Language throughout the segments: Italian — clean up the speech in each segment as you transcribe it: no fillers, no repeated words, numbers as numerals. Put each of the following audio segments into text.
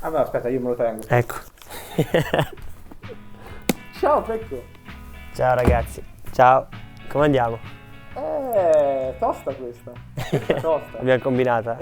Ah no, aspetta, io me lo tengo. Ecco. Ciao Pecco. Ciao ragazzi, ciao, come andiamo? Tosta questa. Questa è tosta. Abbiamo combinata.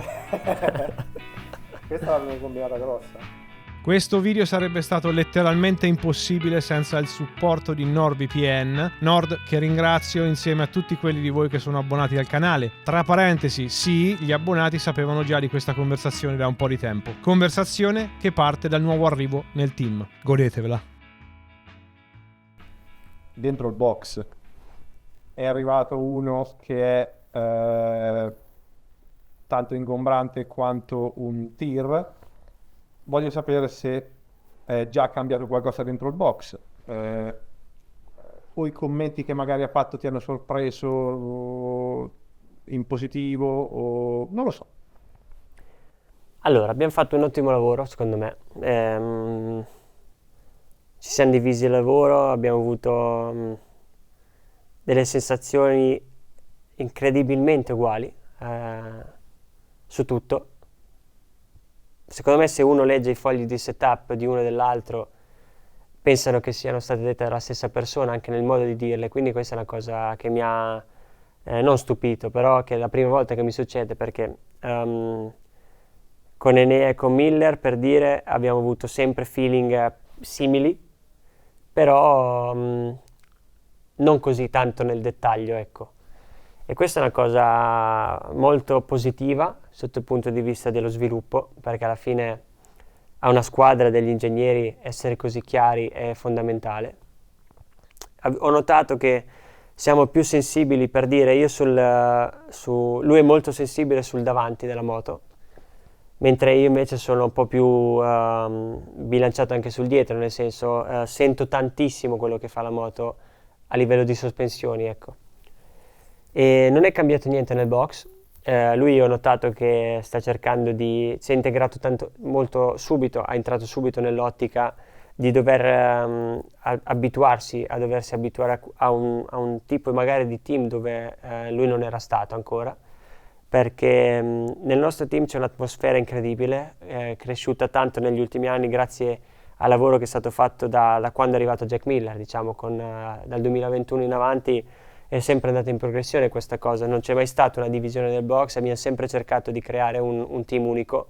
Questa l'abbiamo combinata grossa. Questo video sarebbe stato letteralmente impossibile senza il supporto di NordVPN, Nord che ringrazio insieme a tutti quelli di voi che sono abbonati al canale. Tra parentesi, sì, gli abbonati sapevano già di questa conversazione da un po' di tempo. Conversazione che parte dal nuovo arrivo nel team. Godetevela. Dentro il box è arrivato uno che è tanto ingombrante quanto un tir. Voglio sapere se è già cambiato qualcosa dentro il box, o i commenti che magari ha fatto ti hanno sorpreso in positivo, o non lo so. Allora, abbiamo fatto un ottimo lavoro, secondo me. Ci siamo divisi il lavoro, abbiamo avuto delle sensazioni incredibilmente uguali su tutto. Secondo me se uno legge i fogli di setup di uno e dell'altro pensano che siano state dette dalla stessa persona anche nel modo di dirle, quindi questa è una cosa che mi ha non stupito, però che è la prima volta che mi succede perché con Enea e con Miller, per dire, abbiamo avuto sempre feeling simili, però non così tanto nel dettaglio, ecco. E questa è una cosa molto positiva sotto il punto di vista dello sviluppo, perché alla fine a una squadra degli ingegneri essere così chiari è fondamentale. Ho notato che siamo più sensibili, per dire, lui è molto sensibile sul davanti della moto, mentre io invece sono un po' più bilanciato anche sul dietro, nel senso sento tantissimo quello che fa la moto a livello di sospensioni, ecco. E non è cambiato niente nel box. Lui ho notato che sta cercando si è integrato molto subito, ha entrato subito nell'ottica di dover abituarsi, a doversi abituare a un tipo magari di team dove lui non era stato ancora, perché nel nostro team c'è un'atmosfera incredibile, cresciuta tanto negli ultimi anni grazie al lavoro che è stato fatto da quando è arrivato Jack Miller, diciamo, dal 2021 in avanti. È sempre andata in progressione questa cosa, non c'è mai stata una divisione del box, abbiamo sempre cercato di creare un team unico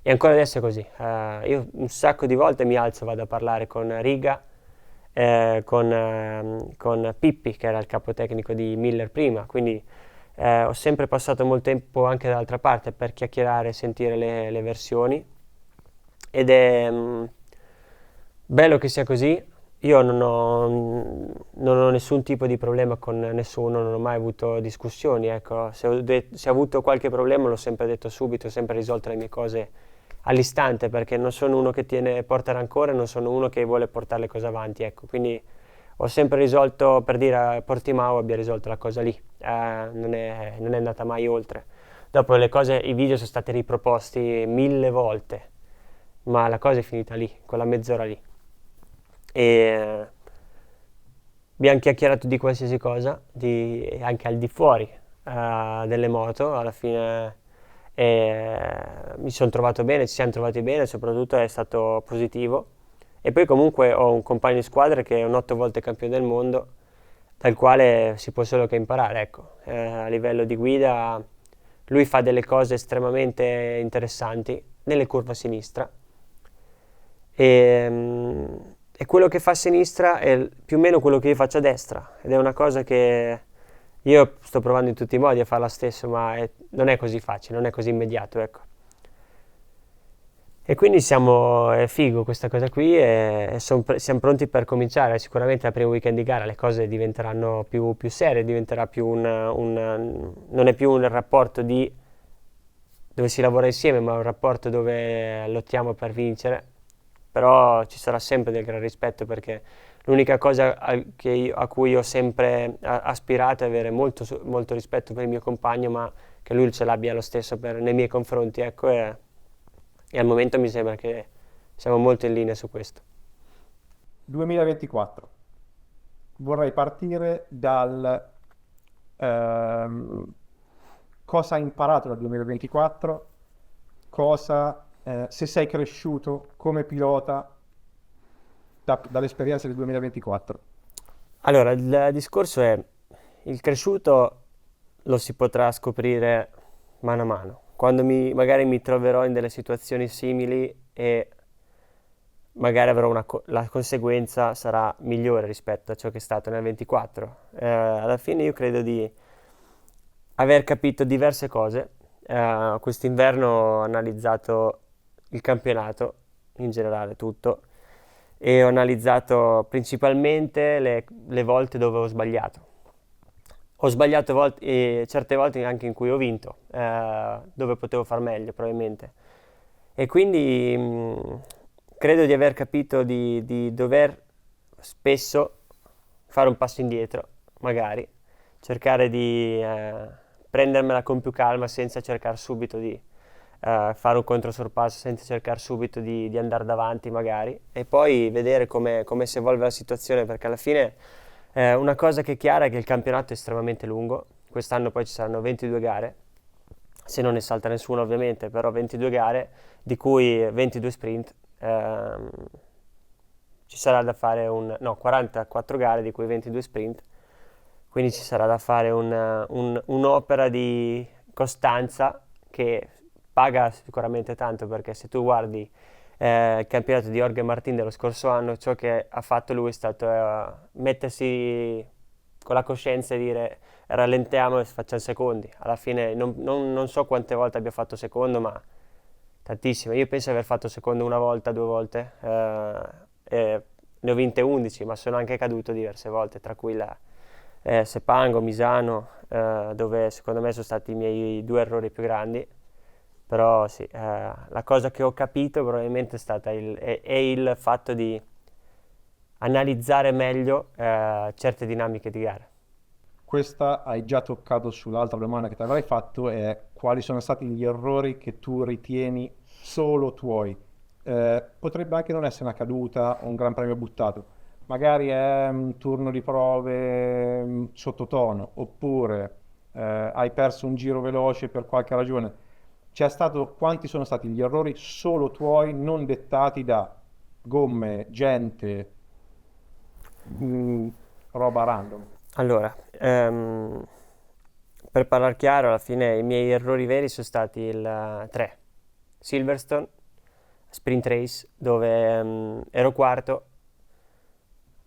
e ancora adesso è così. Io un sacco di volte mi alzo, vado a parlare con Riga, con Pippi che era il capo tecnico di Miller prima, quindi ho sempre passato molto tempo anche dall'altra parte per chiacchierare e sentire le versioni ed è bello che sia così. Io non ho nessun tipo di problema con nessuno, non ho mai avuto discussioni, ecco. Se ho avuto qualche problema l'ho sempre detto subito, ho sempre risolto le mie cose all'istante, perché non sono uno che porta rancore, non sono uno che vuole portare le cose avanti, ecco. Quindi ho sempre risolto, per dire a Portimao abbia risolto la cosa lì, non è andata mai oltre. Dopo i video sono stati riproposti 1000 volte, ma la cosa è finita lì, quella mezz'ora lì. E abbiamo chiacchierato di qualsiasi cosa, anche al di fuori delle moto, alla fine mi sono trovato bene, ci siamo trovati bene, soprattutto è stato positivo. E poi comunque ho un compagno di squadra che è un 8 volte campione del mondo, dal quale si può solo che imparare, ecco. A livello di guida lui fa delle cose estremamente interessanti nelle curve a sinistra. E quello che fa a sinistra è più o meno quello che io faccio a destra, ed è una cosa che io sto provando in tutti i modi a farla stesso, ma non è così facile, non è così immediato, ecco. E quindi è figo questa cosa qui e siamo pronti per cominciare. Sicuramente al primo weekend di gara le cose diventeranno più serie, diventerà più non è più un rapporto dove si lavora insieme, ma un rapporto dove lottiamo per vincere. Però ci sarà sempre del gran rispetto, perché l'unica cosa a cui ho sempre aspirato è avere molto, molto rispetto per il mio compagno, ma che lui ce l'abbia lo stesso nei miei confronti, ecco, e al momento mi sembra che siamo molto in linea su questo. 2024. Vorrei partire dal cosa hai imparato dal 2024, cosa se sei cresciuto come pilota dall'esperienza del 2024. Allora, il discorso è, il cresciuto lo si potrà scoprire mano a mano. Quando magari mi troverò in delle situazioni simili e magari avrò la conseguenza sarà migliore rispetto a ciò che è stato nel 24. Alla fine io credo di aver capito diverse cose. Quest'inverno ho analizzato il campionato, in generale tutto, e ho analizzato principalmente le volte dove ho sbagliato. Ho sbagliato certe volte anche in cui ho vinto, dove potevo far meglio probabilmente. E quindi credo di aver capito di dover spesso fare un passo indietro, magari, cercare di prendermela con più calma senza cercare subito di fare un controsorpasso, senza cercare subito di andare davanti magari, e poi vedere come si evolve la situazione, perché alla fine una cosa che è chiara è che il campionato è estremamente lungo. Quest'anno poi ci saranno 22 gare, se non ne salta nessuno ovviamente, però 22 gare, di cui 22 sprint. Ci sarà da fare 44 gare, di cui 22 sprint, quindi ci sarà da fare un'opera di costanza che paga sicuramente tanto, perché se tu guardi il campionato di Jorge Martin dello scorso anno, ciò che ha fatto lui è stato mettersi con la coscienza e dire rallentiamo e facciamo secondi. Alla fine non so quante volte abbia fatto secondo, ma tantissime. Io penso di aver fatto secondo una volta, 2 volte, ne ho vinte 11, ma sono anche caduto diverse volte, tra cui Sepango, Misano, dove secondo me sono stati i miei 2 errori più grandi. Però sì, la cosa che ho capito probabilmente è il fatto di analizzare meglio certe dinamiche di gara. Questa hai già toccato sull'altra domanda che ti avrei fatto, è quali sono stati gli errori che tu ritieni solo tuoi. Potrebbe anche non essere una caduta o un gran premio buttato, magari è un turno di prove sottotono, oppure hai perso un giro veloce per qualche ragione. Quanti sono stati gli errori solo tuoi, non dettati da gomme, gente, roba random? Allora, per parlare chiaro, alla fine i miei errori veri sono stati 3. Silverstone, sprint race, dove ero quarto,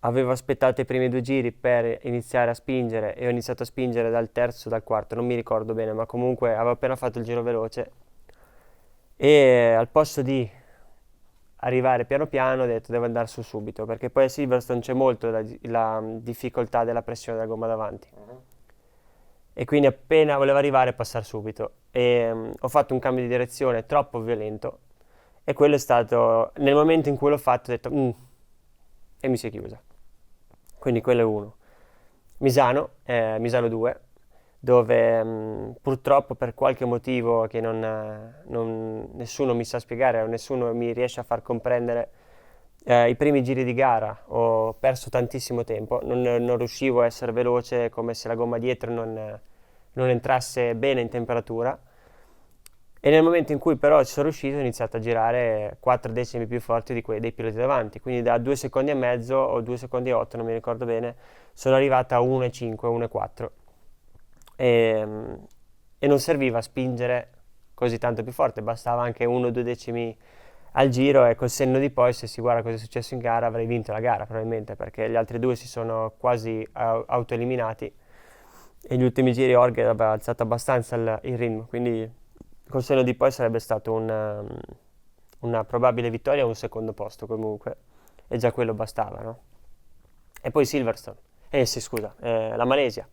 avevo aspettato i primi 2 giri per iniziare a spingere e ho iniziato a spingere dal terzo, dal quarto, non mi ricordo bene, ma comunque avevo appena fatto il giro veloce e al posto di arrivare piano piano ho detto devo andare su subito, perché poi a Silverstone c'è molto la difficoltà della pressione della gomma davanti. E quindi appena volevo arrivare passare subito e ho fatto un cambio di direzione troppo violento, e quello è stato, nel momento in cui l'ho fatto ho detto e mi si è chiusa. Quindi quello è uno. Misano 2, dove purtroppo per qualche motivo che nessuno mi sa spiegare o nessuno mi riesce a far comprendere, i primi giri di gara ho perso tantissimo tempo, non riuscivo a essere veloce, come se la gomma dietro non entrasse bene in temperatura, e nel momento in cui però ci sono riuscito ho iniziato a girare 4 decimi più forti dei piloti davanti, quindi da 2 secondi e mezzo o 2 secondi e 8, non mi ricordo bene, sono arrivata a 1,5, 1,4 e non serviva spingere così tanto più forte, bastava anche 1 o 2 decimi al giro, e col senno di poi, se si guarda cosa è successo in gara, avrei vinto la gara probabilmente, perché gli altri 2 si sono quasi autoeliminati e gli ultimi giri Jorge aveva alzato abbastanza il ritmo, quindi col senno di poi sarebbe stato una probabile vittoria o un secondo posto comunque, e già quello bastava, no? E poi Silverstone, sì scusa, la Malesia,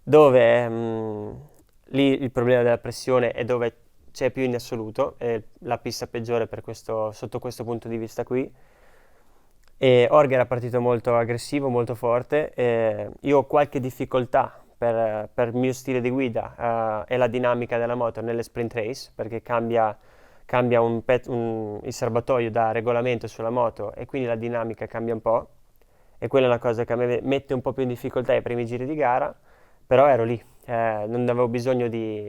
dove lì il problema della pressione è dove c'è più in assoluto, è la pista peggiore sotto questo punto di vista qui, e Jorge era partito molto aggressivo, molto forte, io ho qualche difficoltà per il mio stile di guida e la dinamica della moto nelle sprint race, perché cambia il serbatoio da regolamento sulla moto, e quindi la dinamica cambia un po', e quella è una cosa che a me mette un po' più in difficoltà ai primi giri di gara, però ero lì, non avevo bisogno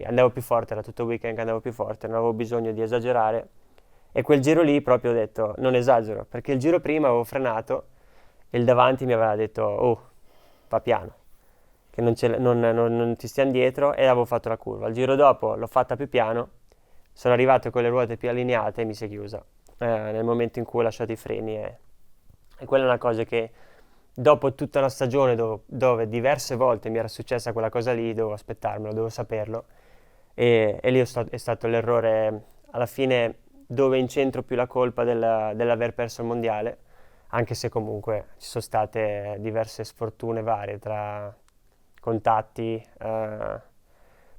andavo più forte, era tutto il weekend che andavo più forte, non avevo bisogno di esagerare, E quel giro lì proprio ho detto, non esagero, perché il giro prima avevo frenato e il davanti mi aveva detto, oh, va piano, che non ti stiamo dietro, e avevo fatto la curva. Il giro dopo l'ho fatta più piano, sono arrivato con le ruote più allineate e mi si è chiusa nel momento in cui ho lasciato i freni. E quella è una cosa che dopo tutta una stagione dove diverse volte mi era successa quella cosa lì, dovevo aspettarmelo, dovevo saperlo. E lì è stato l'errore, alla fine, dove incentro più la colpa dell'aver perso il mondiale, anche se comunque ci sono state diverse sfortune varie tra contatti,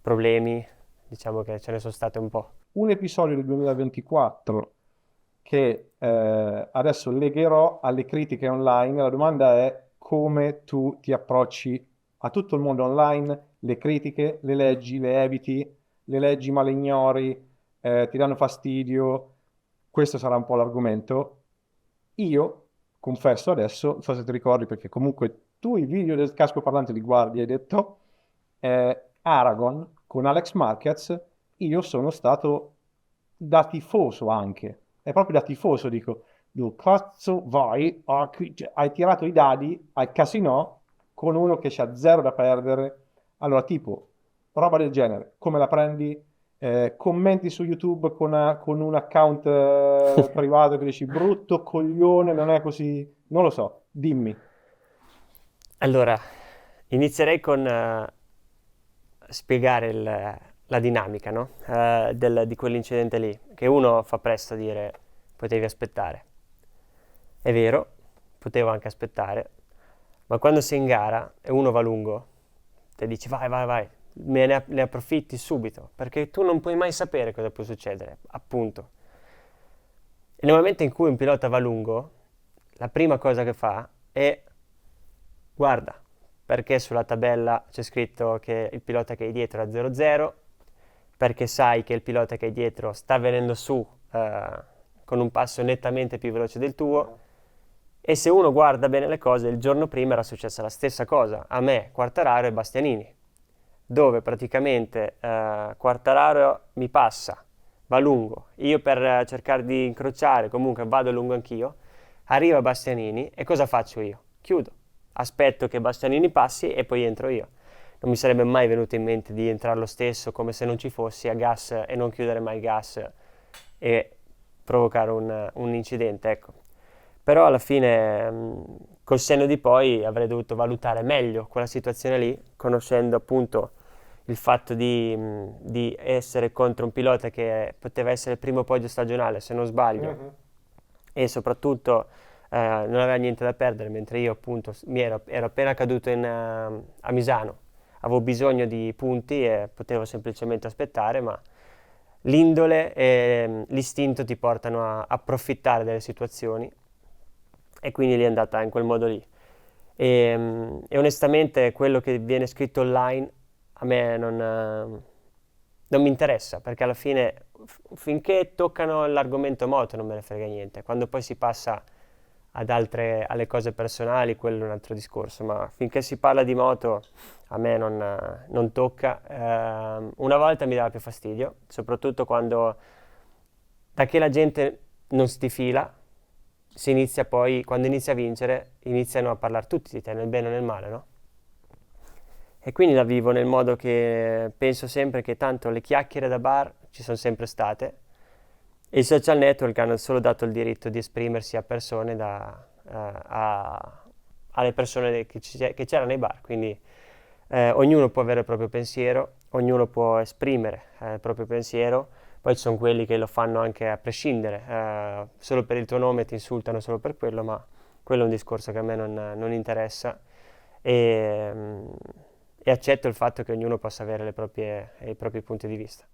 problemi, diciamo che ce ne sono state un po'. Un episodio del 2024 che adesso legherò alle critiche online. La domanda è come tu ti approcci a tutto il mondo online, le critiche, le leggi, le eviti, le leggi ma le ignori, ti danno fastidio. Questo sarà un po' l'argomento. Io confesso adesso, non so se ti ricordi perché comunque tu i video del casco parlante li guardi, hai detto, Aragon con Alex Marquez, io sono stato da tifoso anche, è proprio da tifoso, dico, dove cazzo vai, cioè, hai tirato i dadi al casino con uno che c'ha zero da perdere, allora tipo, roba del genere, come la prendi? Commenti su YouTube con un account privato che dici brutto coglione, non è così, non lo so, dimmi. Allora, inizierei con spiegare la dinamica, no? Di quell'incidente lì, che uno fa presto a dire potevi aspettare. È vero, potevo anche aspettare, ma quando sei in gara e uno va lungo, ti dici vai, vai, vai, ne approfitti subito, perché tu non puoi mai sapere cosa può succedere, appunto. E nel momento in cui un pilota va lungo, la prima cosa che fa è guarda, perché sulla tabella c'è scritto che il pilota che è dietro è a 0-0, perché sai che il pilota che è dietro sta venendo su con un passo nettamente più veloce del tuo, e se uno guarda bene le cose, il giorno prima era successa la stessa cosa a me, Quartararo e Bastianini, dove praticamente Quartararo mi passa, va lungo, io per cercare di incrociare comunque vado lungo anch'io, arriva Bastianini e cosa faccio io? Chiudo, aspetto che Bastianini passi e poi entro io. Non mi sarebbe mai venuto in mente di entrare lo stesso come se non ci fossi a gas e non chiudere mai il gas e provocare un incidente, ecco. Però alla fine, col senno di poi, avrei dovuto valutare meglio quella situazione lì, conoscendo appunto il fatto di essere contro un pilota che poteva essere il primo podio stagionale, se non sbaglio, e soprattutto non aveva niente da perdere, mentre io appunto ero appena caduto a Misano, avevo bisogno di punti e potevo semplicemente aspettare, ma l'indole e l'istinto ti portano a approfittare delle situazioni, e quindi lì è andata in quel modo lì. E onestamente quello che viene scritto online a me non mi interessa, perché alla fine finché toccano l'argomento moto non me ne frega niente. Quando poi si passa alle cose personali, quello è un altro discorso, ma finché si parla di moto a me non tocca. Una volta mi dava più fastidio, soprattutto quando da che la gente non si fila, si inizia poi, quando inizia a vincere, iniziano a parlare tutti di te, nel bene o nel male, no? E quindi la vivo nel modo che penso sempre che tanto le chiacchiere da bar ci sono sempre state, e i social network hanno solo dato il diritto di esprimersi a persone alle persone che c'erano nei bar, quindi ognuno può avere il proprio pensiero, ognuno può esprimere il proprio pensiero, poi ci sono quelli che lo fanno anche a prescindere, solo per il tuo nome ti insultano solo per quello, ma quello è un discorso che a me non interessa, e accetto il fatto che ognuno possa avere i propri punti di vista.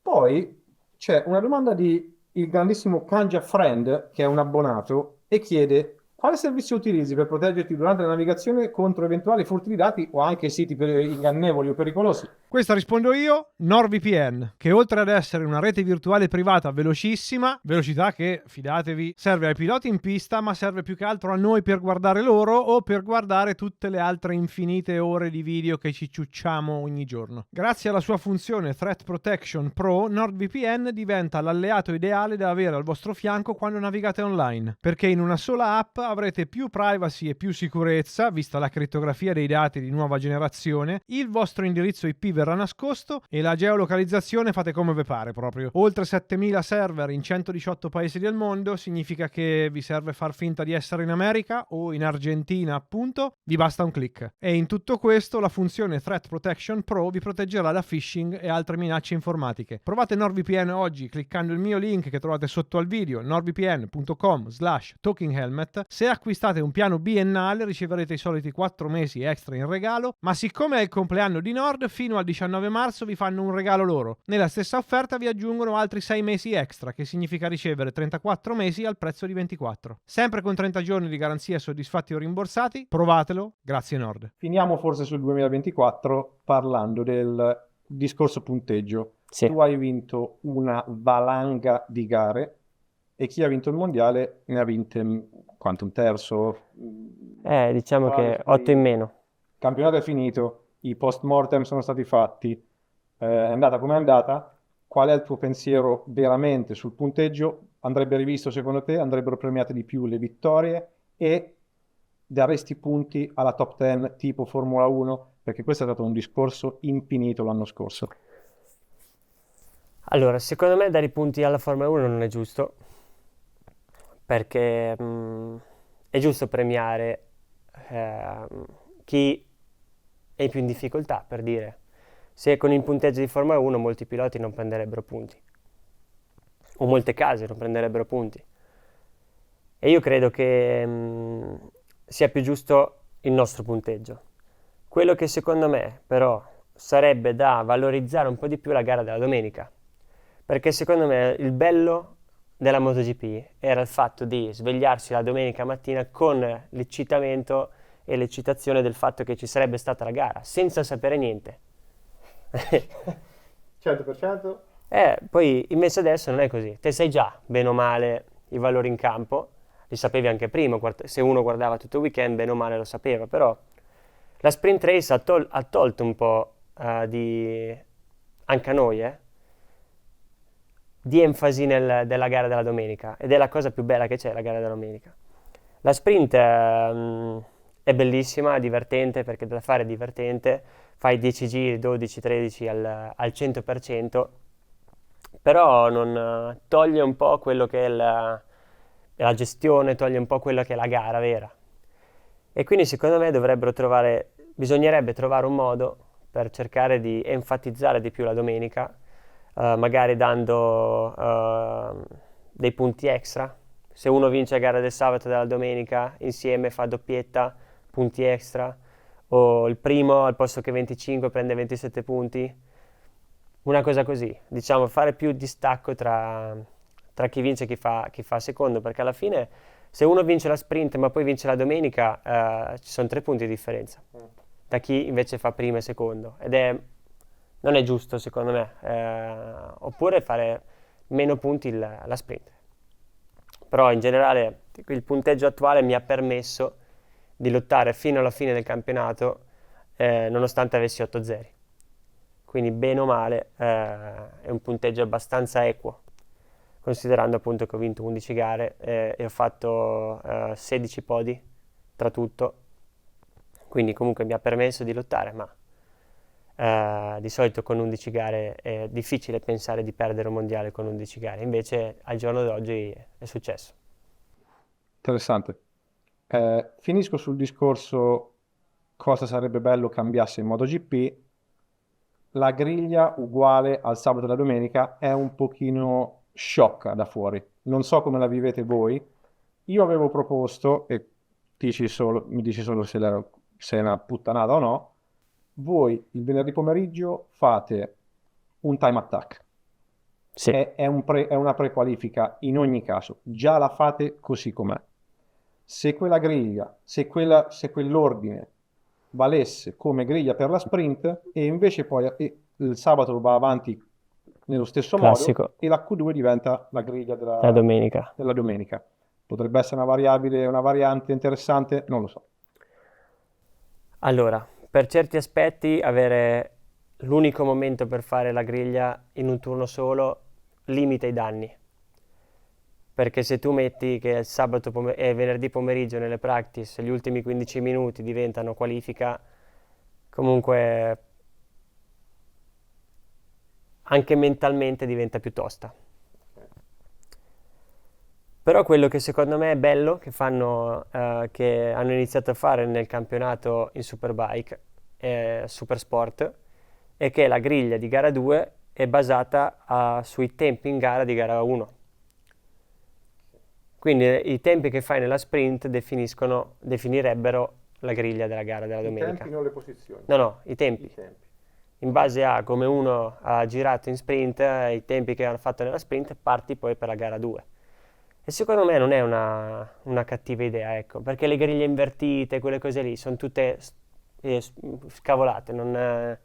Poi c'è una domanda di il grandissimo Kanja Friend, che è un abbonato, e chiede quale servizio utilizzi per proteggerti durante la navigazione contro eventuali furti di dati o anche siti ingannevoli o pericolosi. Questa rispondo io, NordVPN, che oltre ad essere una rete virtuale privata velocissima, velocità che, fidatevi, serve ai piloti in pista, ma serve più che altro a noi per guardare loro o per guardare tutte le altre infinite ore di video che ci ciucciamo ogni giorno. Grazie alla sua funzione Threat Protection Pro, NordVPN diventa l'alleato ideale da avere al vostro fianco quando navigate online, perché in una sola app avrete più privacy e più sicurezza, vista la crittografia dei dati di nuova generazione, il vostro indirizzo IP verrà nascosto e la geolocalizzazione fate come vi pare proprio. Oltre 7000 server in 118 paesi del mondo significa che vi serve far finta di essere in America o in Argentina, appunto, vi basta un click. E in tutto questo la funzione Threat Protection Pro vi proteggerà da phishing e altre minacce informatiche. Provate NordVPN oggi cliccando il mio link che trovate sotto al video, nordvpn.com/talkinghelmet. Se acquistate un piano biennale riceverete i soliti 4 mesi extra in regalo, ma siccome è il compleanno di Nord, fino al 19 marzo vi fanno un regalo loro. Nella stessa offerta vi aggiungono altri 6 mesi extra, che significa ricevere 34 mesi al prezzo di 24. Sempre con 30 giorni di garanzia soddisfatti o rimborsati. Provatelo, grazie Nord. Finiamo forse sul 2024 parlando del discorso punteggio. Sì. Tu hai vinto una valanga di gare e chi ha vinto il mondiale ne ha vinte quanto, un terzo? Diciamo che 8 in meno. Il campionato è finito, i post-mortem sono stati fatti, è andata come è andata. Qual è il tuo pensiero veramente sul punteggio? Andrebbe rivisto secondo te? Andrebbero premiate di più le vittorie? E daresti punti alla top 10 tipo Formula 1? Perché questo è stato un discorso infinito l'anno scorso. Allora, secondo me dare i punti alla Formula 1 non è giusto, perché è giusto premiare chi è più in difficoltà, per dire. Se con il punteggio di Formula 1 molti piloti non prenderebbero punti, o molte case non prenderebbero punti. E io credo che sia più giusto il nostro punteggio. Quello che secondo me, però, sarebbe da valorizzare un po' di più la gara della domenica. Perché secondo me il bello della MotoGP era il fatto di svegliarsi la domenica mattina con l'eccitamento e l'eccitazione del fatto che ci sarebbe stata la gara, senza sapere niente. 100%? Poi invece adesso non è così. Te sai già, bene o male, i valori in campo, li sapevi anche prima, se uno guardava tutto il weekend, bene o male lo sapeva, però la sprint race ha tolto un po' anche a noi, di enfasi della gara della domenica, ed è la cosa più bella che c'è, la gara della domenica. La sprint è bellissima, è divertente, perché da fare è divertente, fai 10 giri, 12, 13 al 100%, però non toglie un po' quello che è la gestione, toglie un po' quello che è la gara vera. E quindi secondo me bisognerebbe trovare un modo per cercare di enfatizzare di più la domenica, magari dando dei punti extra. Se uno vince la gara del sabato e della domenica insieme fa doppietta, punti extra, o il primo al posto che 25 prende 27 punti, una cosa così, diciamo, fare più distacco tra chi vince e chi fa secondo, perché alla fine se uno vince la sprint ma poi vince la domenica ci sono 3 punti di differenza da chi invece fa primo e secondo, non è giusto secondo me, oppure fare meno punti la sprint. Però in generale il punteggio attuale mi ha permesso di lottare fino alla fine del campionato nonostante avessi 8 zeri, quindi bene o male è un punteggio abbastanza equo, considerando appunto che ho vinto 11 gare e ho fatto 16 podi tra tutto, quindi comunque mi ha permesso di lottare, ma di solito con 11 gare è difficile pensare di perdere un mondiale con 11 gare, invece al giorno d'oggi è successo. Interessante. Finisco sul discorso cosa sarebbe bello cambiasse in MotoGP. La griglia uguale al sabato e la domenica è un pochino sciocca da fuori. Non so come la vivete voi. Io avevo proposto, e mi dici solo se è una puttanata o no, voi il venerdì pomeriggio fate un time attack. Sì. È una prequalifica in ogni caso, già la fate così com'è. Se quella griglia, se quell'ordine valesse come griglia per la sprint e invece poi il sabato va avanti nello stesso Classico. modo e la Q2 diventa la griglia La domenica. della domenica. Potrebbe essere una variabile, una variante interessante, non lo so. Allora, per certi aspetti avere l'unico momento per fare la griglia in un turno solo limita i danni. Perché se tu metti che il sabato e venerdì pomeriggio nelle practice gli ultimi 15 minuti diventano qualifica, comunque anche mentalmente diventa più tosta. Però quello che secondo me è bello che che hanno iniziato a fare nel campionato in Superbike, Supersport, è che la griglia di gara 2 è basata sui tempi in gara di gara 1. Quindi i tempi che fai nella sprint definirebbero la griglia della gara della domenica. I tempi, non le posizioni. No, i tempi. I tempi. In base a come uno ha girato in sprint, i tempi che hanno fatto nella sprint, parti poi per la gara 2. E secondo me non è una cattiva idea, ecco, perché le griglie invertite, quelle cose lì, sono tutte scavolate, non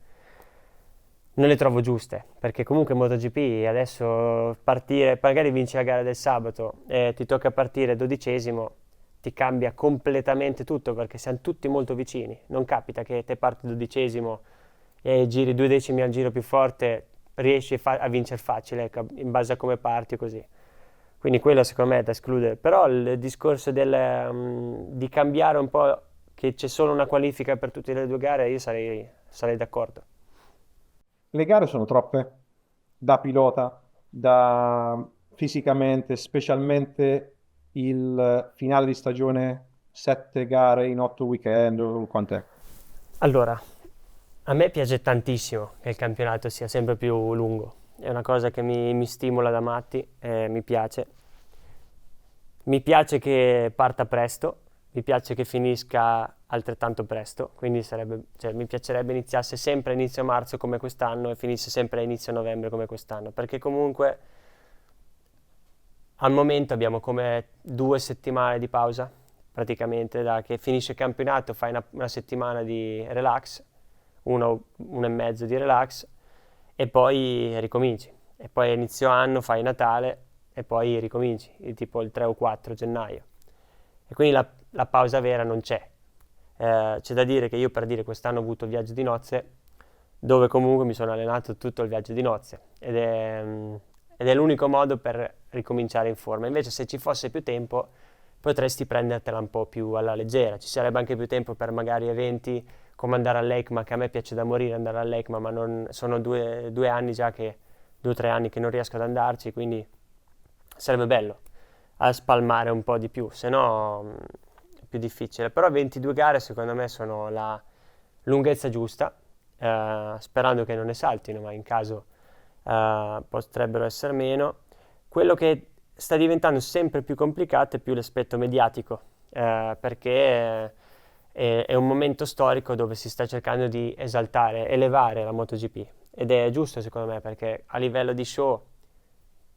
le trovo giuste, perché comunque MotoGP adesso partire, magari vinci la gara del sabato e ti tocca partire 12°, ti cambia completamente tutto, perché siamo tutti molto vicini. Non capita che te parti 12° e giri 2 decimi al giro più forte, riesci a vincere facile, ecco, in base a come parti o così. Quindi quello secondo me è da escludere. Però il discorso di cambiare un po', che c'è solo una qualifica per tutte le due gare, io sarei d'accordo. Le gare sono troppe da pilota, da fisicamente, specialmente il finale di stagione, 7 gare in 8 weekend, o quant'è? Allora, a me piace tantissimo che il campionato sia sempre più lungo. È una cosa che mi stimola da matti, mi piace. Mi piace che parta presto, mi piace che finisca altrettanto presto, quindi mi piacerebbe iniziasse sempre a inizio marzo come quest'anno e finisse sempre a inizio novembre come quest'anno, perché comunque al momento abbiamo come 2 settimane di pausa, praticamente, da che finisce il campionato fai una settimana di relax, uno e mezzo di relax, e poi ricominci. E poi a inizio anno fai Natale e poi ricominci, tipo il 3 o 4 gennaio. E quindi la pausa vera non c'è. C'è da dire che io, per dire, quest'anno ho avuto il viaggio di nozze, dove comunque mi sono allenato tutto il viaggio di nozze, ed è l'unico modo per ricominciare in forma. Invece se ci fosse più tempo potresti prendertela un po' più alla leggera, ci sarebbe anche più tempo per magari eventi come andare all'EICMA, che a me piace da morire andare all'EICMA, ma sono 2 anni già 2 o 3 anni che non riesco ad andarci, quindi sarebbe bello a spalmare un po' di più, se no è più difficile. Però 22 gare secondo me sono la lunghezza giusta, sperando che non ne saltino, ma in caso potrebbero essere meno. Quello che sta diventando sempre più complicato è più l'aspetto mediatico, perché è un momento storico dove si sta cercando di elevare la MotoGP, ed è giusto secondo me, perché a livello di show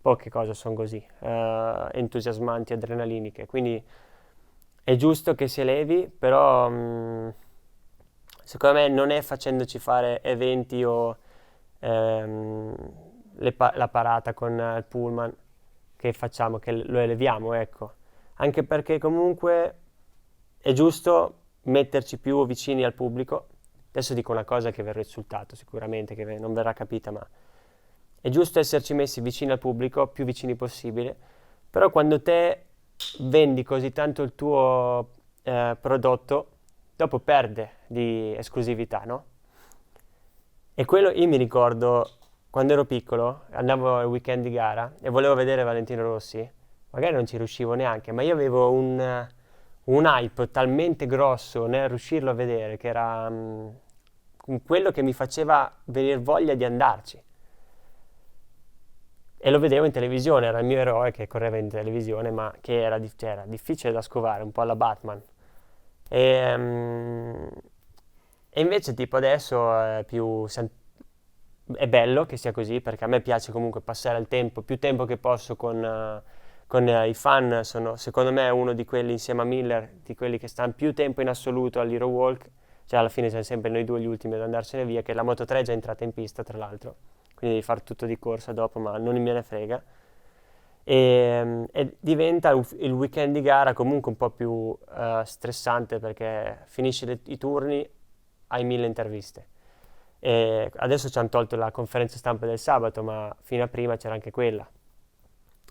poche cose sono così entusiasmanti, adrenaliniche, quindi è giusto che si elevi, però secondo me non è facendoci fare eventi o la parata con il pullman che facciamo, che lo eleviamo, ecco. Anche perché comunque è giusto metterci più vicini al pubblico. Adesso dico una cosa che verrà insultato sicuramente, che non verrà capita, ma è giusto esserci messi vicini al pubblico, più vicini possibile. Però quando te vendi così tanto il tuo prodotto, dopo perde di esclusività, no? E quello, io mi ricordo quando ero piccolo, andavo al weekend di gara e volevo vedere Valentino Rossi, magari non ci riuscivo neanche, ma io avevo un hype talmente grosso nel riuscirlo a vedere, che era quello che mi faceva venire voglia di andarci. E lo vedevo in televisione, era il mio eroe che correva in televisione, ma che era difficile da scovare, un po' alla Batman. E invece tipo adesso è bello che sia così, perché a me piace comunque passare il tempo, più tempo che posso con i fan. Secondo me è uno di quelli, insieme a Miller, di quelli che stanno più tempo in assoluto all'Hero Walk, cioè alla fine siamo sempre noi due gli ultimi ad andarsene via, che la Moto3 è già entrata in pista tra l'altro, quindi devi fare tutto di corsa dopo, ma non me ne frega. E diventa il weekend di gara comunque un po' più stressante perché finisci i turni, hai 1000 interviste. E adesso ci hanno tolto la conferenza stampa del sabato, ma fino a prima c'era anche quella.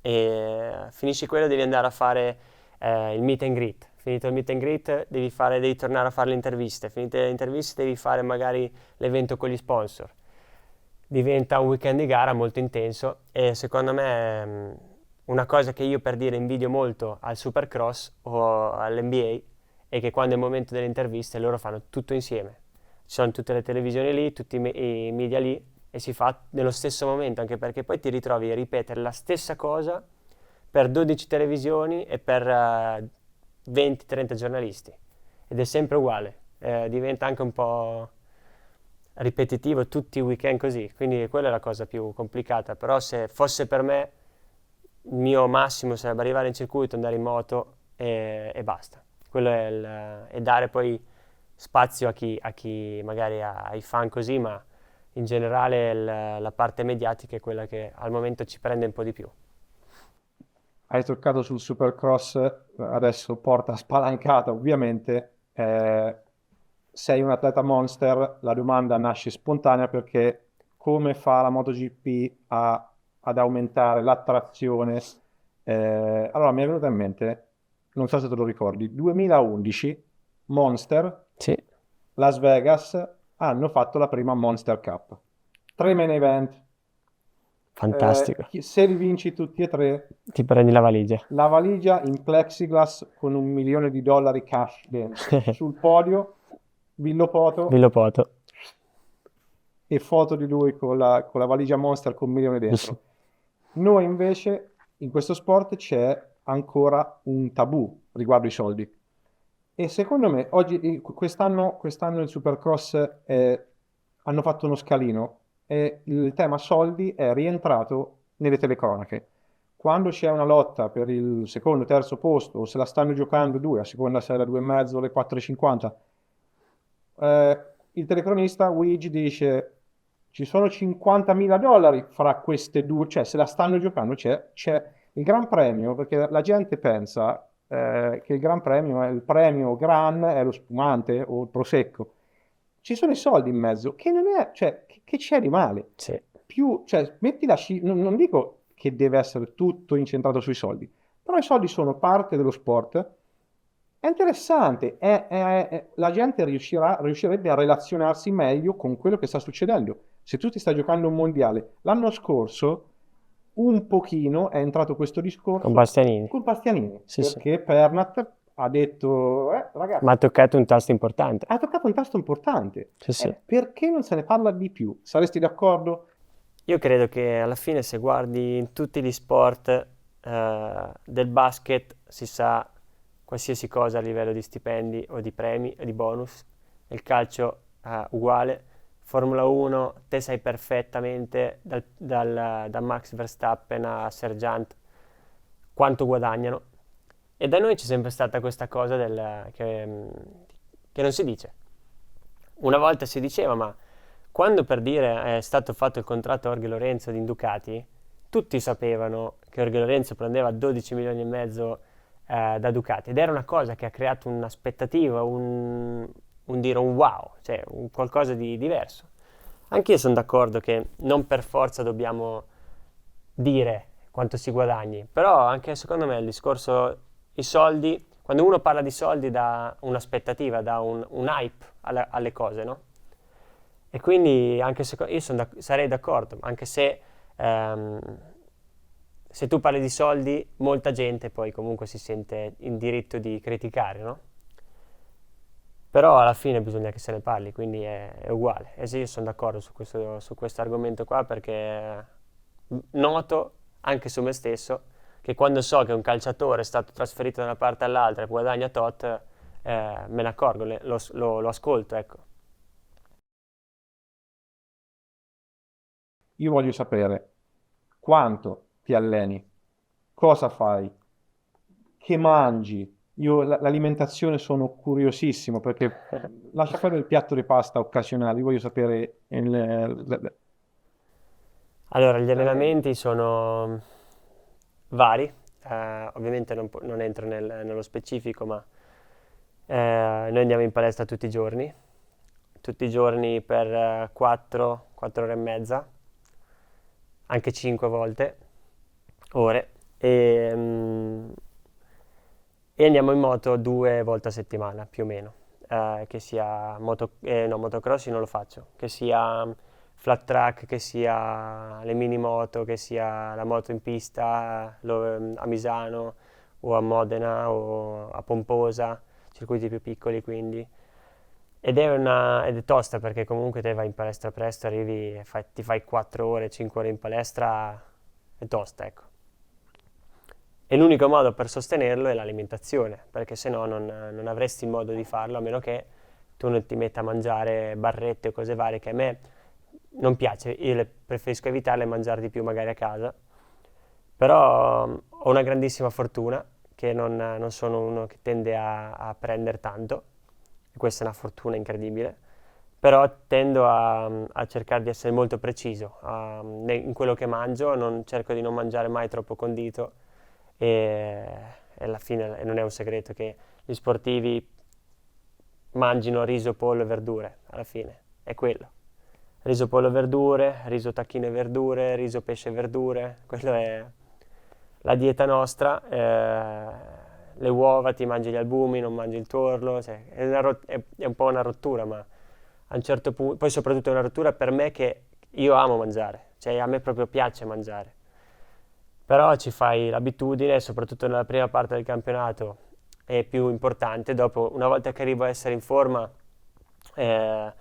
E finisci quello, devi andare a fare il meet and greet. Finito il meet and greet, devi tornare a fare le interviste. Finite le interviste, devi fare magari l'evento con gli sponsor. Diventa un weekend di gara molto intenso e secondo me una cosa che io per dire invidio molto al Supercross o all'NBA è che quando è il momento delle interviste loro fanno tutto insieme. Ci sono tutte le televisioni lì, tutti i media lì e si fa nello stesso momento, anche perché poi ti ritrovi a ripetere la stessa cosa per 12 televisioni e per 20-30 giornalisti ed è sempre uguale, diventa anche un po' ripetitivo tutti i weekend così, quindi quella è la cosa più complicata, però se fosse per me il mio massimo sarebbe arrivare in circuito, andare in moto e basta. Quello è e dare poi spazio a chi magari ai fan così, ma in generale la parte mediatica è quella che al momento ci prende un po' di più. Hai toccato sul Supercross, adesso porta spalancata ovviamente. Sei un atleta monster, la domanda nasce spontanea perché come fa la MotoGP ad aumentare l'attrazione? Allora mi è venuto in mente, non so se te lo ricordi, 2011 Monster, Sì, Las Vegas hanno fatto la prima Monster Cup. 3 main event. fantastico. Se li vinci tutti e tre, Ti prendi la valigia. la valigia in plexiglass con $1 milione cash dentro. Sul podio, Villopoto Villopoto. e foto di lui con la valigia Monster con 1 milione dentro. Noi invece in questo sport c'è ancora un tabù riguardo i soldi. E secondo me oggi, quest'anno il Supercross hanno fatto uno scalino e il tema soldi è rientrato nelle telecronache. Quando c'è una lotta per il secondo, terzo posto, o se la stanno giocando due, a seconda se è le 2,5 o le 4,50, il telecronista Luigi dice ci sono $50.000 fra queste due, cioè se la stanno giocando c'è il Gran Premio, perché la gente pensa che il Gran Premio è il premio Gran, è lo spumante o il prosecco. Ci sono i soldi in mezzo, che non è, cioè, che c'è di male? Sì. Cioè, metti non dico che deve essere tutto incentrato sui soldi, però i soldi sono parte dello sport. È interessante, la gente riuscirebbe a relazionarsi meglio con quello che sta succedendo. Se tu ti stai giocando un mondiale, l'anno scorso un pochino è entrato questo discorso Con Bastianini. con Bastianini, Sì, sì. perché Pernat ha detto, ragazzi, Ma ha toccato un tasto importante. ha toccato un tasto importante. Sì, sì. Perché non se ne parla di più? Saresti d'accordo? Io credo che alla fine se guardi in tutti gli sport del basket si sa qualsiasi cosa a livello di stipendi o di premi o di bonus, il calcio uguale, Formula 1 te sai perfettamente da Max Verstappen a Sergeant quanto guadagnano e da noi c'è sempre stata questa cosa che non si dice. Una volta si diceva ma quando per dire è stato fatto il contratto a Jorge Lorenzo di Ducati, tutti sapevano che Jorge Lorenzo prendeva 12 milioni e mezzo da Ducati ed era una cosa che ha creato un'aspettativa, un dire un wow, cioè un qualcosa di diverso. Anch'io sono d'accordo che non per forza dobbiamo dire quanto si guadagni, però anche secondo me il discorso, i soldi, quando uno parla di soldi dà un'aspettativa, dà un hype alle cose, no? E quindi anche se io sarei d'accordo, anche se tu parli di soldi, molta gente poi comunque si sente in diritto di criticare, no? Però alla fine bisogna che se ne parli, quindi è uguale. E sì, io sono d'accordo su questo argomento qua perché noto anche su me stesso che quando so che un calciatore è stato trasferito da una parte all'altra e guadagna tot, me ne accorgo, lo ascolto, ecco. Io voglio sapere quanto ti alleni, cosa fai, che mangi, Io l'alimentazione sono curiosissimo perché lascia fare il piatto di pasta occasionale, io voglio sapere Allora, gli allenamenti sono vari, ovviamente non entro nello specifico, ma noi andiamo in palestra tutti i giorni per 4 ore e mezza, anche 5 volte, ore, e andiamo in moto 2 volte a settimana, più o meno, che sia no, motocross io non lo faccio, che sia flat track, che sia le mini moto, che sia la moto in pista a Misano o a Modena o a Pomposa, circuiti più piccoli quindi. Ed è tosta perché comunque te vai in palestra presto, arrivi, ti fai 4 ore, 5 ore in palestra, è tosta, ecco. E l'unico modo per sostenerlo è l'alimentazione, perché se no non avresti modo di farlo a meno che tu non ti metta a mangiare barrette o cose varie che a me non piace, io preferisco evitarle e mangiare di più magari a casa. Però ho una grandissima fortuna che non sono uno che tende a prendere tanto, e questa è una fortuna incredibile, però tendo a cercare di essere molto preciso in quello che mangio, cerco di non mangiare mai troppo condito e, e alla fine non è un segreto che gli sportivi mangino riso, pollo e verdure, alla fine è quello. Riso, pollo e verdure, riso, tacchino e verdure, riso, pesce e verdure, quello è la dieta nostra. Le uova, ti mangi gli albumi, non mangi il tuorlo, cioè, è un po' una rottura, ma a un certo punto, poi soprattutto è una rottura per me che io amo mangiare, cioè a me proprio piace mangiare, però ci fai l'abitudine, soprattutto nella prima parte del campionato è più importante, dopo una volta che arrivo a essere in forma, eh,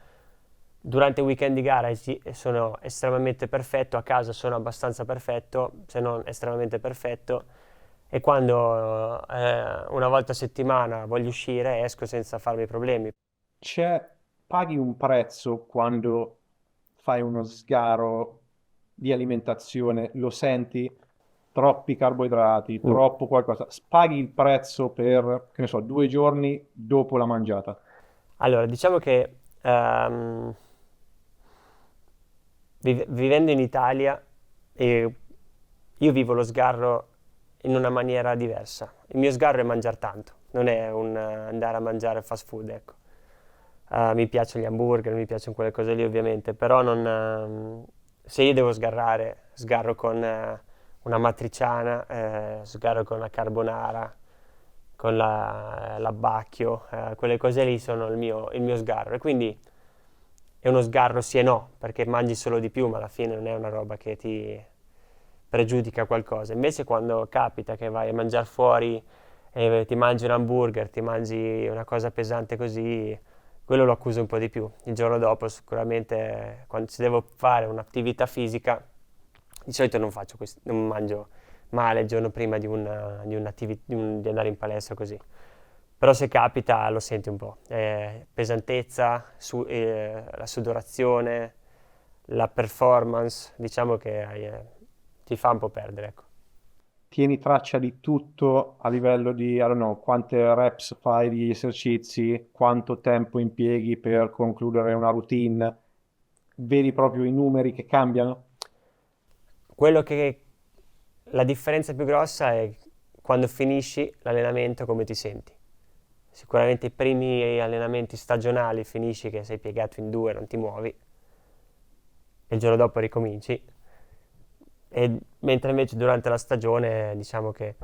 durante il weekend di gara sì, sono estremamente perfetto, a casa sono abbastanza perfetto, se non estremamente perfetto, e quando una volta a settimana voglio uscire esco senza farmi problemi. c'è, paghi un prezzo quando fai uno sgaro di alimentazione, lo senti? Troppi carboidrati, Mm. troppo qualcosa, paghi il prezzo per, che ne so, 2 giorni dopo la mangiata. Allora, diciamo che vivendo in Italia, io vivo lo sgarro in una maniera diversa. Il mio sgarro è mangiare tanto, non è un andare a mangiare fast food, ecco. Mi piacciono gli hamburger, mi piacciono quelle cose lì ovviamente, però se io devo sgarrare, sgarro con una matriciana, sgarro con la carbonara, con l'abbacchio, quelle cose lì sono il mio sgarro. E quindi è uno sgarro sì e no, perché mangi solo di più, ma alla fine non è una roba che ti pregiudica qualcosa. Invece quando capita che vai a mangiare fuori e ti mangi un hamburger, ti mangi una cosa pesante così, quello lo accuso un po' di più. Il giorno dopo sicuramente quando se devo fare un'attività fisica, di solito non mangio male il giorno prima di andare in palestra così. Però se capita lo senti un po'. Pesantezza, la sudorazione, la performance, diciamo che ti fa un po' perdere, ecco. Tieni traccia di tutto a livello di, I don't know, quante reps fai di esercizi, quanto tempo impieghi per concludere una routine, vedi proprio i numeri che cambiano? Quello che La differenza più grossa è quando finisci l'allenamento come ti senti. Sicuramente i primi allenamenti stagionali finisci che sei piegato in due, non ti muovi, e il giorno dopo ricominci. Mentre invece durante la stagione diciamo che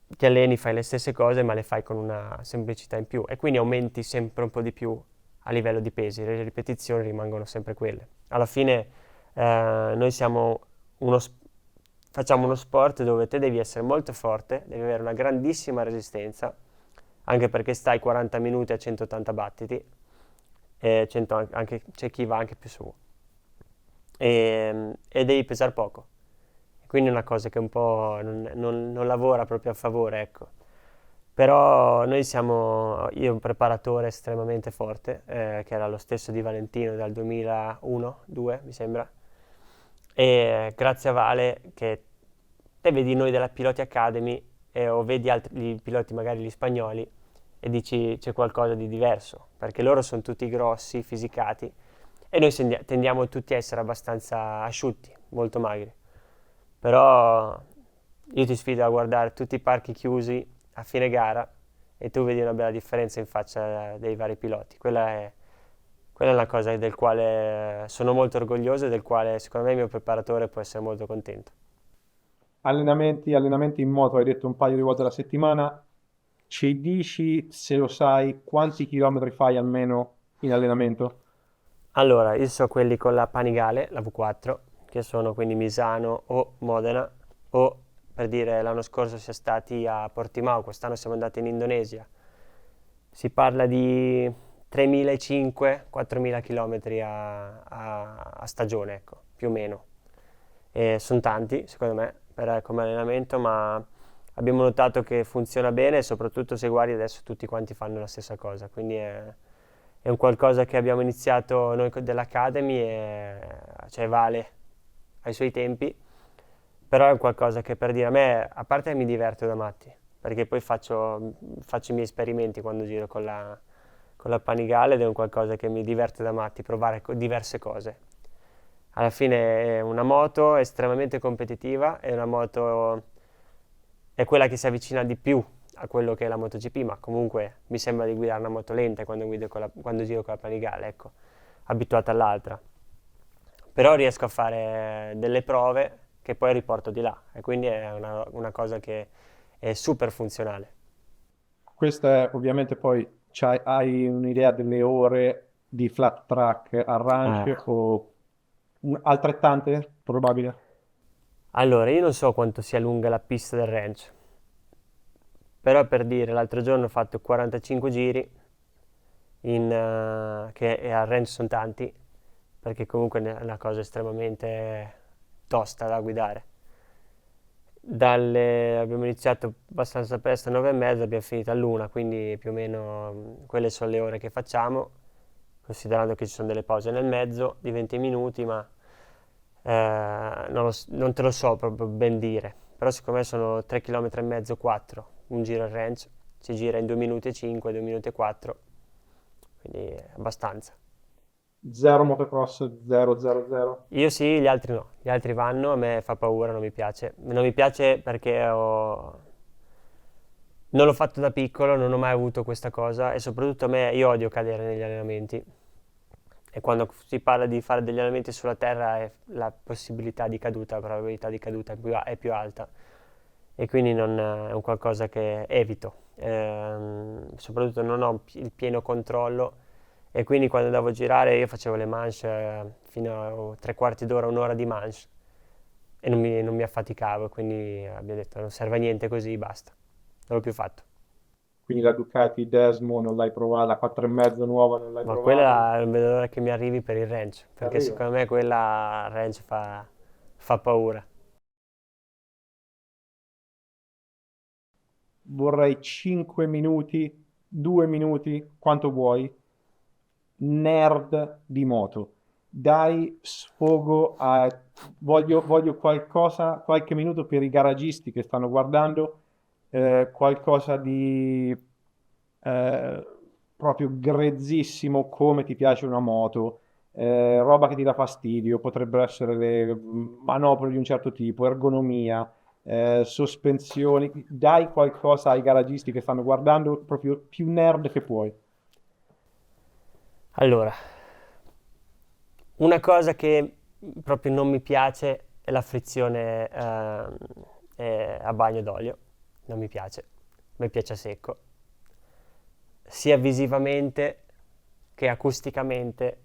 ti alleni, fai le stesse cose ma le fai con una semplicità in più e quindi aumenti sempre un po' di più a livello di pesi, le ripetizioni rimangono sempre quelle. Alla fine noi facciamo uno sport dove te devi essere molto forte, devi avere una grandissima resistenza, anche perché stai 40 minuti a 180 battiti, e c'è chi va anche più su, e devi pesare poco. Quindi è una cosa che un po' non lavora proprio a favore, ecco. Però io ho un preparatore estremamente forte, che era lo stesso di Valentino dal 2001-2, mi sembra. E grazie a Vale, che te vedi noi della Piloti Academy, o vedi altri piloti, magari gli spagnoli, e dici c'è qualcosa di diverso, perché loro sono tutti grossi, fisicati, e noi tendiamo tutti a essere abbastanza asciutti, molto magri. Però io ti sfido a guardare tutti i parchi chiusi a fine gara e tu vedi una bella differenza in faccia dei vari piloti. Quella è una cosa del quale sono molto orgoglioso e del quale secondo me il mio preparatore può essere molto contento. Allenamenti in moto, hai detto un paio di volte alla settimana. Ci dici, se lo sai, quanti chilometri fai almeno in allenamento? Allora, io so quelli con la Panigale, la V4, che sono quindi Misano o Modena, o per dire l'anno scorso siamo stati a Portimao, quest'anno siamo andati in Indonesia. Si parla di 3.500-4.000 km a stagione, ecco, più o meno. E sono tanti, secondo me, come allenamento, ma abbiamo notato che funziona bene e soprattutto se guardi adesso tutti quanti fanno la stessa cosa, quindi è un qualcosa che abbiamo iniziato noi dell'Academy e cioè vale ai suoi tempi, però è un qualcosa che per dire a me, a parte che mi diverto da matti, perché poi faccio i miei esperimenti quando giro con la Panigale ed è un qualcosa che mi diverte da matti, provare diverse cose. Alla fine è una moto estremamente competitiva, è quella che si avvicina di più a quello che è la MotoGP, ma comunque mi sembra di guidare una moto lenta quando giro con la Panigale, ecco, abituata all'altra. Però riesco a fare delle prove che poi riporto di là e quindi è una cosa che è super funzionale. Questa è ovviamente poi hai un'idea delle ore di flat track a ranch o altrettante, probabile? Allora, io non so quanto sia lunga la pista del ranch, però per dire, l'altro giorno ho fatto 45 giri, che al ranch sono tanti, perché comunque è una cosa estremamente tosta da guidare. Abbiamo iniziato abbastanza presto, 9:30, abbiamo finito all'1, quindi più o meno quelle sono le ore che facciamo, considerando che ci sono delle pause nel mezzo di 20 minuti, ma non te lo so proprio ben dire, però secondo me sono 3 km e mezzo, 4, un giro al ranch, si gira in 2 minuti e 5, 2 minuti e 4, quindi è abbastanza. Zero motocross, 000. Io sì, gli altri no, gli altri vanno, a me fa paura, non mi piace. Non mi piace perché non l'ho fatto da piccolo, non ho mai avuto questa cosa e soprattutto io odio cadere negli allenamenti. E quando si parla di fare degli allenamenti sulla terra la possibilità di caduta, la probabilità di caduta è più alta e quindi non, è un qualcosa che evito. Soprattutto non ho il pieno controllo e quindi quando andavo a girare io facevo le manche fino a 3/4 d'ora, un'ora di manche e non mi affaticavo, quindi abbiamo detto non serve a niente così, basta. Non l'ho più fatto. Quindi la Ducati Desmo non l'hai provata, la 4,5 nuova non l'hai Ma provata? quella non vedo l'ora che mi arrivi per il range, perché Arriva. secondo me quella range fa paura. Vorrei 5 minuti, 2 minuti, quanto vuoi, nerd di moto. Dai sfogo a... Voglio qualcosa, qualche minuto per i garagisti che stanno guardando, qualcosa di eh, proprio grezzissimo come ti piace una moto, roba che ti dà fastidio, potrebbero essere le manopole di un certo tipo, ergonomia, sospensioni. Dai qualcosa ai garagisti che stanno guardando, proprio più nerd che puoi. Allora, una cosa che proprio non mi piace è la frizione a bagno d'olio, non mi piace, mi piace a secco, sia visivamente che acusticamente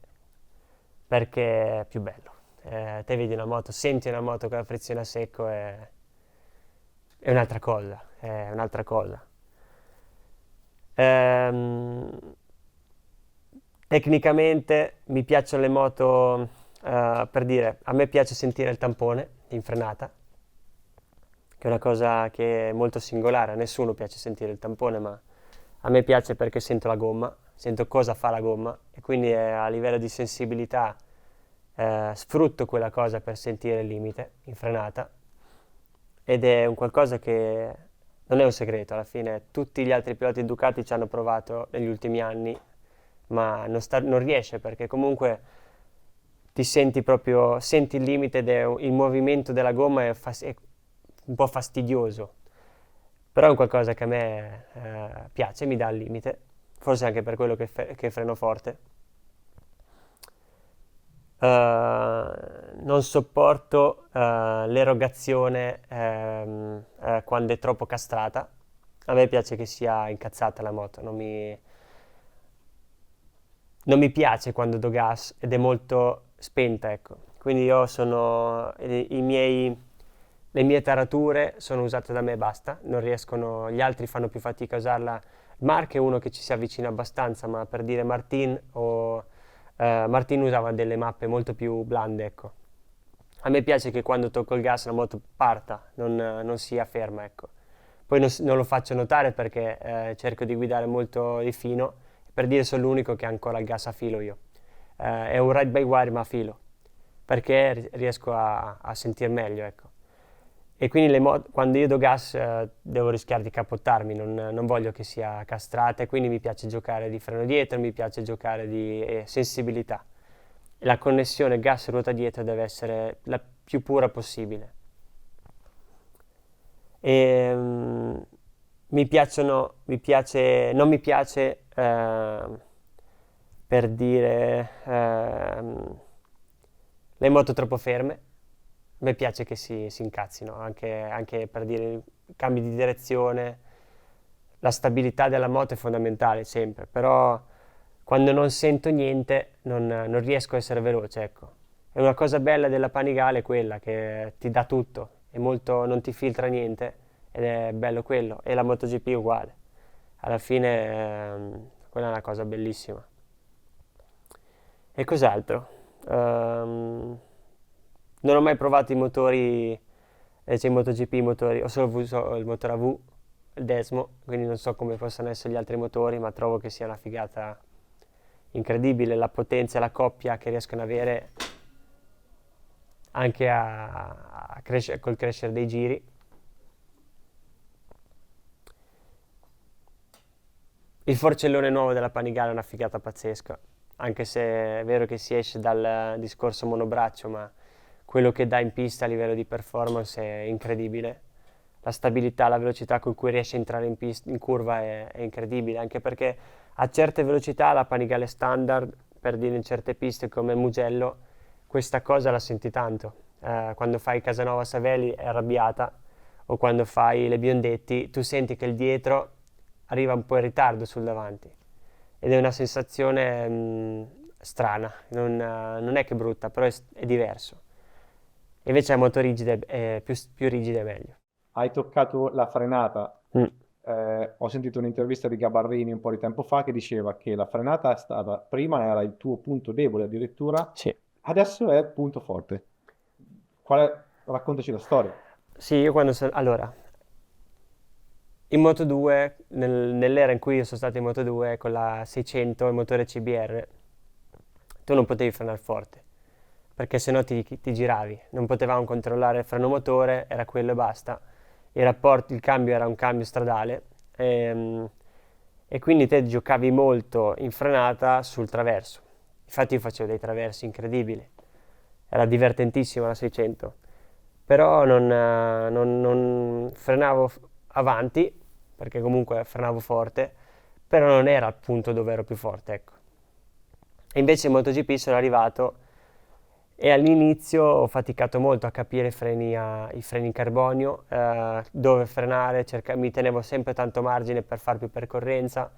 perché è più bello. Te vedi una moto, senti una moto con la frizione a secco è un'altra cosa, è un'altra cosa. Tecnicamente mi piacciono le moto, per dire, a me piace sentire il tampone in frenata, che è una cosa che è molto singolare, a nessuno piace sentire il tampone, ma a me piace perché sento la gomma, sento cosa fa la gomma e quindi a livello di sensibilità sfrutto quella cosa per sentire il limite in frenata ed è un qualcosa che non è un segreto, alla fine tutti gli altri piloti Ducati ci hanno provato negli ultimi anni, ma non riesce perché comunque ti senti proprio, senti il limite, il movimento della gomma è un po' fastidioso, però è un qualcosa che a me piace, mi dà il limite, forse anche per quello che freno forte. Non sopporto l'erogazione quando è troppo castrata. A me piace che sia incazzata la moto, non mi piace quando do gas ed è molto spenta, ecco. Quindi le mie tarature sono usate da me e basta, non riescono, gli altri fanno più fatica a usarla. Mark è uno che ci si avvicina abbastanza, ma per dire Martin Martin usava delle mappe molto più blande, ecco. A me piace che quando tocco il gas la moto parta, non sia ferma, ecco. Poi non lo faccio notare perché cerco di guidare molto di fino, per dire sono l'unico che ha ancora il gas a filo io. È un ride by wire ma a filo, perché riesco a sentir meglio, ecco. E quindi quando io do gas devo rischiare di capottarmi, non voglio che sia castrata e quindi mi piace giocare di freno dietro, mi piace giocare di sensibilità. La connessione gas e ruota dietro deve essere la più pura possibile. E, non mi piace per dire le moto troppo ferme. A me piace che si incazzino, anche per dire cambi di direzione, la stabilità della moto è fondamentale sempre, però quando non sento niente non riesco a essere veloce, ecco. E una cosa bella della Panigale è quella che ti dà tutto, non ti filtra niente ed è bello quello, e la MotoGP è uguale. Alla fine quella è una cosa bellissima. E cos'altro? Non ho mai provato i motori, c'è in MotoGP i motori, ho solo usato il motore a V, il Desmo, quindi non so come possano essere gli altri motori, ma trovo che sia una figata incredibile, la potenza e la coppia che riescono ad avere anche col crescere dei giri. Il forcellone nuovo della Panigale è una figata pazzesca, anche se è vero che si esce dal discorso monobraccio, ma quello che dà in pista a livello di performance è incredibile. La stabilità, la velocità con cui riesce a entrare in curva è incredibile, anche perché a certe velocità la Panigale standard, per dire in certe piste come Mugello, questa cosa la senti tanto. Quando fai Casanova Savelli è arrabbiata, o quando fai le Biondetti, tu senti che il dietro arriva un po' in ritardo sul davanti. Ed è una sensazione strana, non è che brutta, però è diverso. Invece la moto rigida è più rigida è meglio. Hai toccato la frenata. Ho sentito un'intervista di Gabarrini un po' di tempo fa che diceva che la frenata prima era il tuo punto debole addirittura, Sì. adesso è il punto forte. Raccontaci la storia. Sì, io allora, in Moto2, nell'era in cui io sono stato in Moto2 con la 600, il motore CBR, tu non potevi frenare forte, perché sennò ti giravi. Non potevamo controllare il freno motore, era quello e basta. Il cambio era un cambio stradale e quindi te giocavi molto in frenata sul traverso. Infatti io facevo dei traversi incredibili, era divertentissima la 600, però non frenavo avanti, perché comunque frenavo forte, però non era il punto dove ero più forte, ecco. E invece in MotoGP sono arrivato e all'inizio ho faticato molto a capire i freni in carbonio, dove frenare, mi tenevo sempre tanto margine per far più percorrenza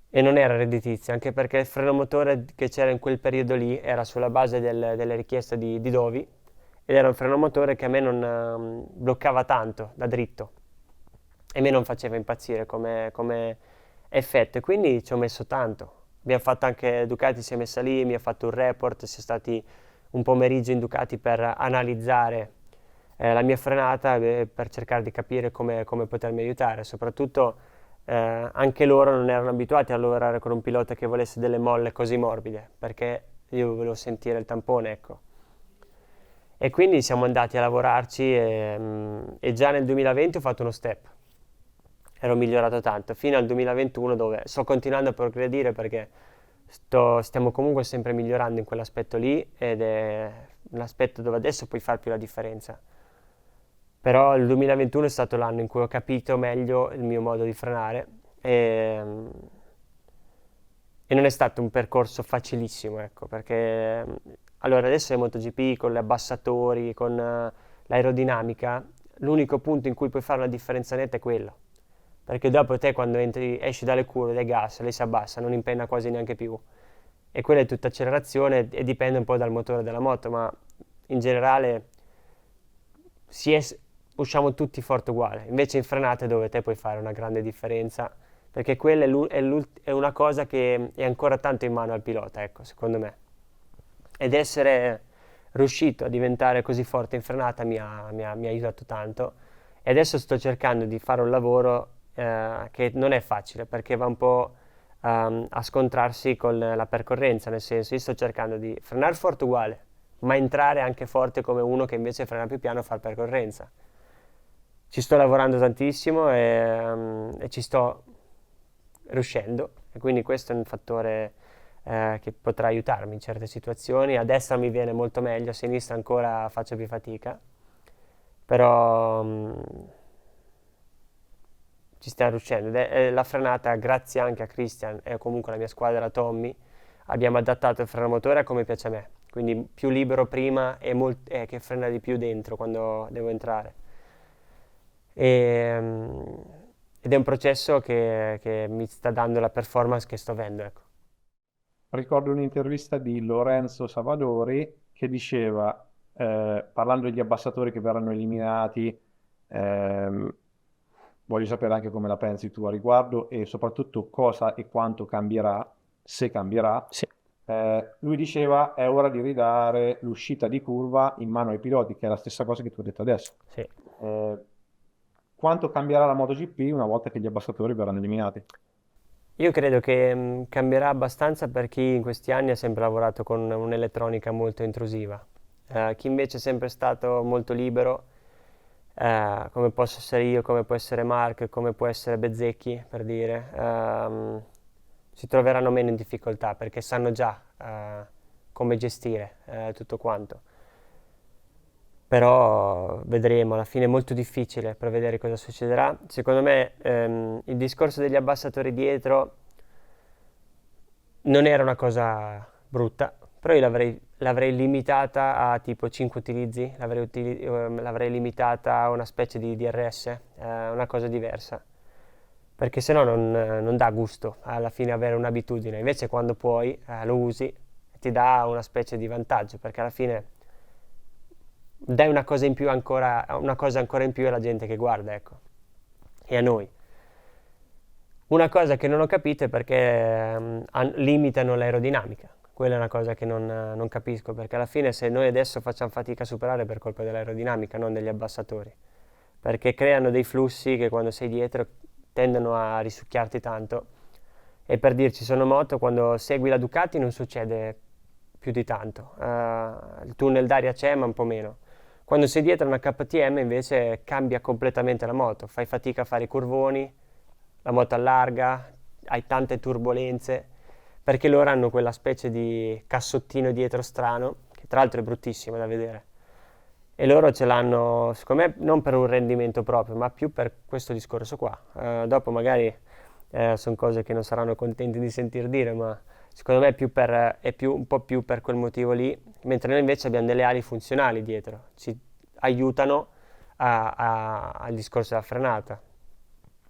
e non era redditizio, anche perché il freno motore che c'era in quel periodo lì era sulla base delle richieste di Dovi ed era un freno motore che a me non bloccava tanto da dritto e me non faceva impazzire come effetto, e quindi ci ho messo tanto. Abbiamo fatto anche, Ducati si è messa lì, mi ha fatto un report, si è stati un pomeriggio in Ducati per analizzare la mia frenata per cercare di capire come potermi aiutare. Soprattutto anche loro non erano abituati a lavorare con un pilota che volesse delle molle così morbide, perché io volevo sentire il tampone, ecco. E quindi siamo andati a lavorarci e già nel 2020 ho fatto uno step. Ero migliorato tanto, fino al 2021 dove sto continuando a progredire perché stiamo comunque sempre migliorando in quell'aspetto lì ed è un aspetto dove adesso puoi far più la differenza. Però il 2021 è stato l'anno in cui ho capito meglio il mio modo di frenare e non è stato un percorso facilissimo, ecco, perché allora adesso è MotoGP con gli abbassatori, con l'aerodinamica, l'unico punto in cui puoi fare una differenza netta è quello, perché dopo te quando esci dalle curve, dai gas, lei si abbassa, non impenna quasi neanche più, e quella è tutta accelerazione e dipende un po' dal motore della moto, ma in generale usciamo tutti forte uguale, invece in frenate dove te puoi fare una grande differenza, perché quella è una cosa che è ancora tanto in mano al pilota, ecco, secondo me. Ed essere riuscito a diventare così forte in frenata mi ha aiutato tanto. E adesso sto cercando di fare un lavoro che non è facile, perché va un po' a scontrarsi con la percorrenza, nel senso io sto cercando di frenare forte uguale, ma entrare anche forte come uno che invece frena più piano e fa percorrenza. Ci sto lavorando tantissimo e ci sto riuscendo, e quindi questo è un fattore che potrà aiutarmi in certe situazioni. A destra mi viene molto meglio, a sinistra ancora faccio più fatica, però ci stiamo riuscendo. La frenata, grazie anche a Christian e comunque alla mia squadra, Tommy, abbiamo adattato il freno a motore a come piace a me, quindi più libero prima e che frena di più dentro quando devo entrare. Ed è un processo che mi sta dando la performance che sto avendo, ecco. Ricordo un'intervista di Lorenzo Savadori che diceva, parlando degli abbassatori che verranno eliminati, voglio sapere anche come la pensi tu a riguardo e soprattutto cosa e quanto cambierà, se cambierà. Sì. Lui diceva è ora di ridare l'uscita di curva in mano ai piloti, che è la stessa cosa che tu hai detto adesso. Sì. Quanto cambierà la MotoGP una volta che gli abbassatori verranno eliminati? Io credo che cambierà abbastanza per chi in questi anni ha sempre lavorato con un'elettronica molto intrusiva. Chi invece è sempre stato molto libero, come posso essere io, come può essere Mark, come può essere Bezzecchi, per dire, si troveranno meno in difficoltà perché sanno già come gestire tutto quanto. Però vedremo, alla fine è molto difficile prevedere cosa succederà. Secondo me il discorso degli abbassatori dietro non era una cosa brutta, però io l'avrei limitata a tipo 5 utilizzi, l'avrei limitata a una specie di DRS, una cosa diversa, perché sennò non dà gusto alla fine avere un'abitudine, invece quando puoi lo usi e ti dà una specie di vantaggio, perché alla fine dai una cosa in più ancora in più alla gente che guarda, ecco, e a noi. Una cosa che non ho capito è perché limitano l'aerodinamica. Quella è una cosa che non capisco, perché alla fine se noi adesso facciamo fatica a superare è per colpa dell'aerodinamica, non degli abbassatori, perché creano dei flussi che quando sei dietro tendono a risucchiarti tanto. E per dirci, sono moto, quando segui la Ducati non succede più di tanto, il tunnel d'aria c'è ma un po' meno. Quando sei dietro una KTM invece cambia completamente la moto, fai fatica a fare i curvoni, la moto allarga, hai tante turbolenze, perché loro hanno quella specie di cassottino dietro strano, che tra l'altro è bruttissimo da vedere. E loro ce l'hanno, secondo me, non per un rendimento proprio, ma più per questo discorso qua. Dopo magari sono cose che non saranno contenti di sentir dire, ma secondo me è un po' più per quel motivo lì, mentre noi invece abbiamo delle ali funzionali dietro, ci aiutano al discorso della frenata.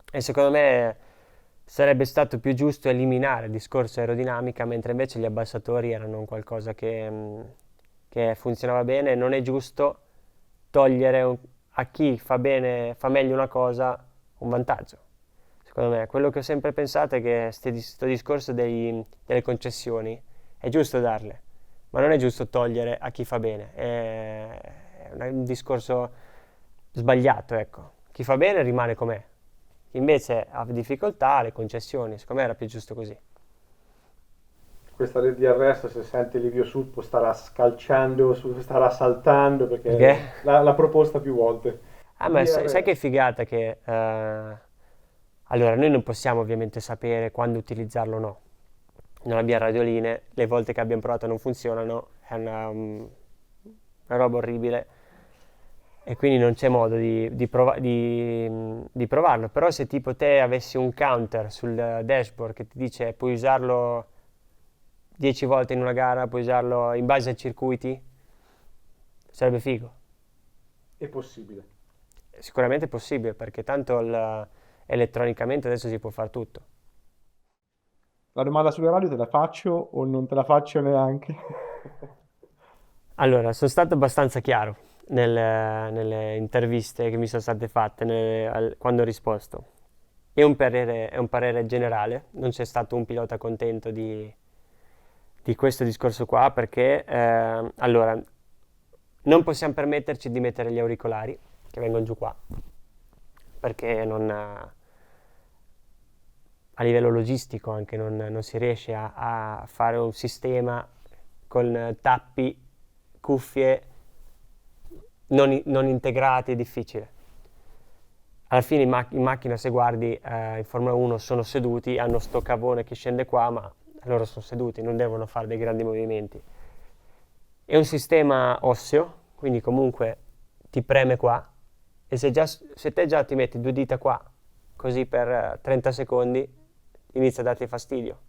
E secondo me sarebbe stato più giusto eliminare il discorso aerodinamica, mentre invece gli abbassatori erano un qualcosa che funzionava bene. Non è giusto togliere a chi fa meglio una cosa un vantaggio. Secondo me, quello che ho sempre pensato è che questo discorso delle concessioni è giusto darle, ma non è giusto togliere a chi fa bene. È un discorso sbagliato, ecco. Chi fa bene rimane com'è. Chi invece ha difficoltà, le concessioni, secondo me era più giusto così. Questa del DRS, se sente Livio Suppo, starà scalciando, starà saltando perché Perché? l'ha proposta più volte. Ah, ma sai DRS. che figata che... allora, noi non possiamo ovviamente sapere quando utilizzarlo o no. Non abbiamo radioline, le volte che abbiamo provato non funzionano, è una roba orribile e quindi non c'è modo di provarlo. Però se tipo te avessi un counter sul dashboard che ti dice puoi usarlo 10 volte in una gara, puoi usarlo in base ai circuiti, sarebbe figo. È possibile. Sicuramente è possibile perché tanto elettronicamente adesso si può fare tutto. La domanda sulle radio te la faccio o non te la faccio neanche? Allora, sono stato abbastanza chiaro nelle interviste che mi sono state fatte quando ho risposto. È un parere generale, non c'è stato un pilota contento di questo discorso qua perché, allora, non possiamo permetterci di mettere gli auricolari che vengono giù qua, perché a livello logistico anche non si riesce a fare un sistema con tappi, cuffie non integrati, è difficile. Alla fine in macchina se guardi in Formula 1 sono seduti, hanno sto cavone che scende qua, ma loro sono seduti, non devono fare dei grandi movimenti. È un sistema osseo, quindi comunque ti preme qua e se te già ti metti due dita qua, così per 30 secondi, inizia a darti fastidio.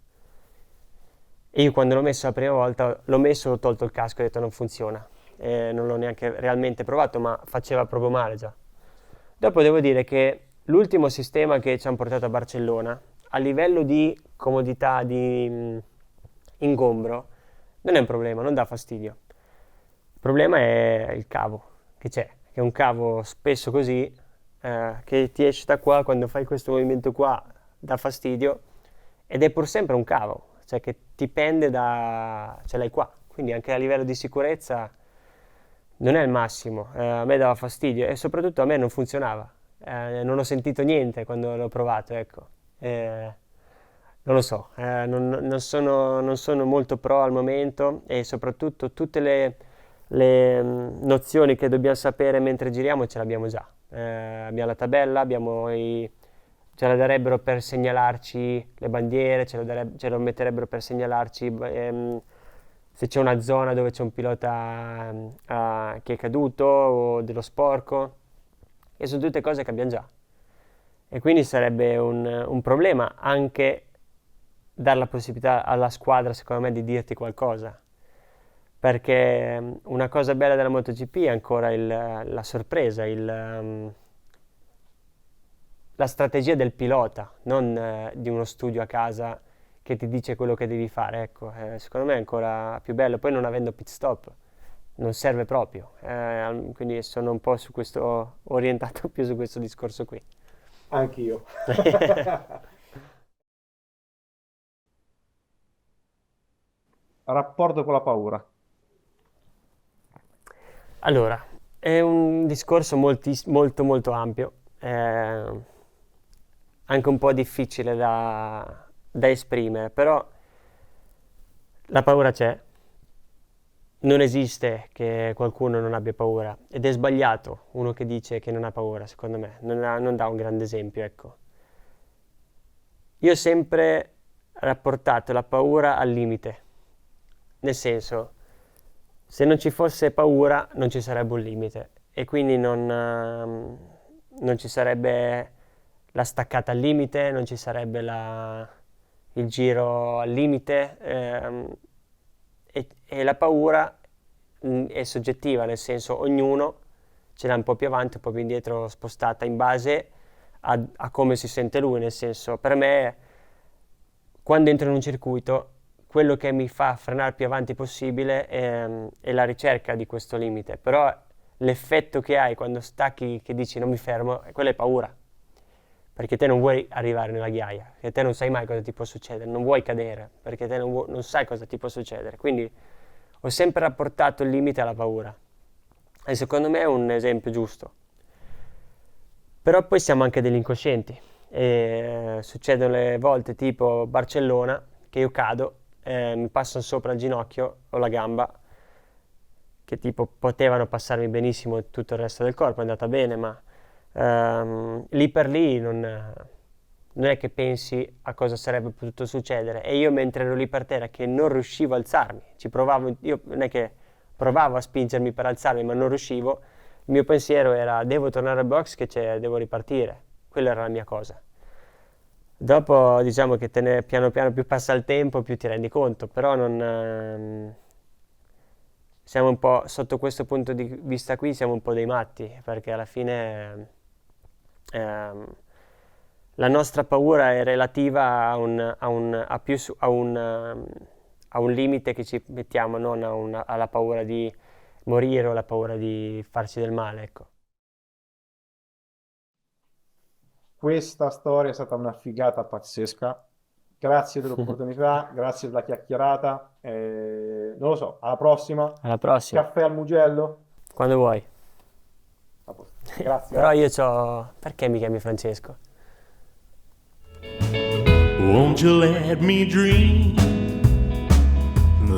E io quando l'ho messo la prima volta, l'ho messo, ho tolto il casco e ho detto non funziona. Non l'ho neanche realmente provato, ma faceva proprio male già. Dopo devo dire che l'ultimo sistema che ci hanno portato a Barcellona, a livello di comodità, di ingombro, non è un problema, non dà fastidio. Il problema è il cavo che c'è, che è un cavo spesso così, che ti esce da qua, quando fai questo movimento qua dà fastidio, ed è pur sempre un cavo, cioè che ti pende ce l'hai qua, quindi anche a livello di sicurezza non è il massimo, a me dava fastidio e soprattutto a me non funzionava, non ho sentito niente quando l'ho provato, ecco. Non lo so, non sono molto pro al momento e soprattutto tutte le nozioni che dobbiamo sapere mentre giriamo ce l'abbiamo già. Abbiamo la tabella, ce la darebbero per segnalarci le bandiere, ce lo metterebbero per segnalarci se c'è una zona dove c'è un pilota che è caduto o dello sporco, e sono tutte cose che abbiamo già. E quindi sarebbe un problema anche dare la possibilità alla squadra, secondo me, di dirti qualcosa. Perché una cosa bella della MotoGP è ancora la sorpresa, la strategia del pilota, non di uno studio a casa che ti dice quello che devi fare. Ecco, secondo me è ancora più bello. Poi non avendo pit stop non serve proprio, quindi sono un po' orientato più su questo discorso qui. Anch'io. Rapporto con la paura. Allora, è un discorso molto molto ampio, anche un po' difficile da esprimere, però la paura c'è, non esiste che qualcuno non abbia paura ed è sbagliato uno che dice che non ha paura, secondo me, non dà un grande esempio, ecco. Io ho sempre rapportato la paura al limite, nel senso, se non ci fosse paura non ci sarebbe un limite e quindi non ci sarebbe la staccata al limite, non ci sarebbe il giro al limite, e la paura è soggettiva, nel senso ognuno ce l'ha un po' più avanti, un po' più indietro, spostata in base a come si sente lui, nel senso per me quando entro in un circuito quello che mi fa frenare più avanti possibile è la ricerca di questo limite, però l'effetto che hai quando stacchi, che dici non mi fermo, quello è paura, perché te non vuoi arrivare nella ghiaia, perché te non sai mai cosa ti può succedere, non vuoi cadere, perché te non sai cosa ti può succedere, quindi ho sempre rapportato il limite alla paura e secondo me è un esempio giusto. Però poi siamo anche degli incoscienti e succedono le volte tipo Barcellona che io cado mi passano sopra il ginocchio o la gamba, che tipo potevano passarmi benissimo tutto il resto del corpo, è andata bene, ma lì per lì non è che pensi a cosa sarebbe potuto succedere. E io mentre ero lì per terra che non riuscivo a alzarmi, io non è che provavo a spingermi per alzarmi ma non riuscivo, il mio pensiero era devo tornare al box, devo ripartire, quella era la mia cosa. Dopo diciamo che piano piano più passa il tempo più ti rendi conto, però non... siamo un po', sotto questo punto di vista qui, siamo un po' dei matti, perché alla fine la nostra paura è relativa a un limite che ci mettiamo, non alla paura di morire o alla paura di farci del male, ecco. Questa storia è stata una figata pazzesca. Grazie dell'opportunità, grazie della chiacchierata. Non lo so, alla prossima. Alla prossima. Caffè al Mugello. Quando vuoi. A posto. Grazie. Però io perché mi chiami Francesco? Won't you let me dream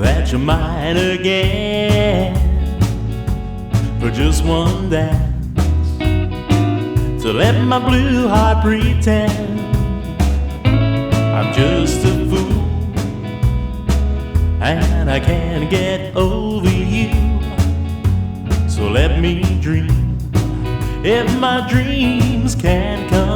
that you're mine again for just one dance, to let my blue heart pretend I'm just a fool and I can't get over you. So let me dream, if my dreams can come